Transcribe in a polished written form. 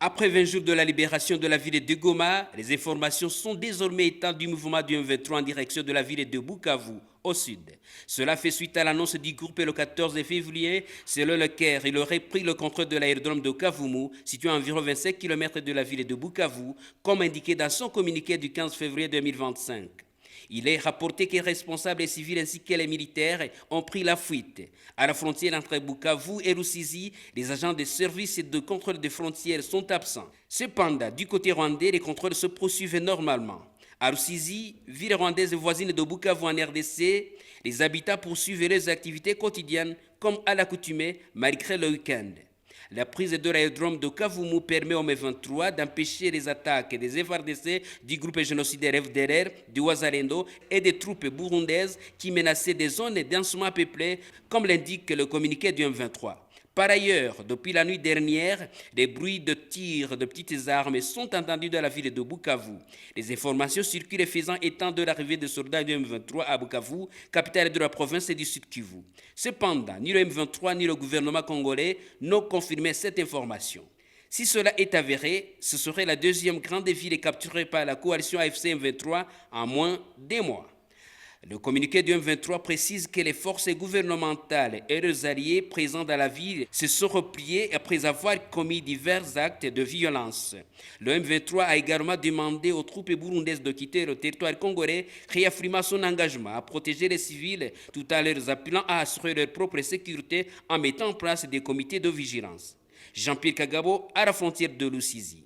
Après 20 jours de la libération de la ville de Goma, les informations sont désormais étanches du mouvement du M23 en direction de la ville de Bukavu, au sud. Cela fait suite à l'annonce du groupe le 14 février, selon lequel il aurait pris le contrôle de l'aérodrome de Kavumu, situé à environ 25 km de la ville de Bukavu, comme indiqué dans son communiqué du 15 février 2025. Il est rapporté que les responsables civils ainsi que les militaires ont pris la fuite. À la frontière entre Bukavu et Rusizi, les agents de services et de contrôle des frontières sont absents. Cependant, du côté rwandais, les contrôles se poursuivent normalement. À Rusizi, ville rwandaise voisine de Bukavu en RDC, les habitants poursuivent leurs activités quotidiennes comme à l'accoutumée malgré le week-end. La prise de l'aérodrome de Kavumu permet au M23 d'empêcher les attaques des FARDC, du groupe génocidaire FDLR, du Wazalendo et des troupes burundaises qui menaçaient des zones densément peuplées, comme l'indique le communiqué du M23. Par ailleurs, depuis la nuit dernière, des bruits de tirs de petites armes sont entendus dans la ville de Bukavu. Les informations circulent faisant état de l'arrivée des soldats du M23 à Bukavu, capitale de la province du Sud Kivu. Cependant, ni le M23 ni le gouvernement congolais n'ont confirmé cette information. Si cela est avéré, ce serait la deuxième grande ville capturée par la coalition AFC M23 en moins d'un mois. Le communiqué du M23 précise que les forces gouvernementales et leurs alliés présents dans la ville se sont repliés après avoir commis divers actes de violence. Le M23 a également demandé aux troupes burundaises de quitter le territoire congolais, réaffirmant son engagement à protéger les civils tout en leur appelant à assurer leur propre sécurité en mettant en place des comités de vigilance. Jean-Pierre Kagabo à la frontière de Lusizi.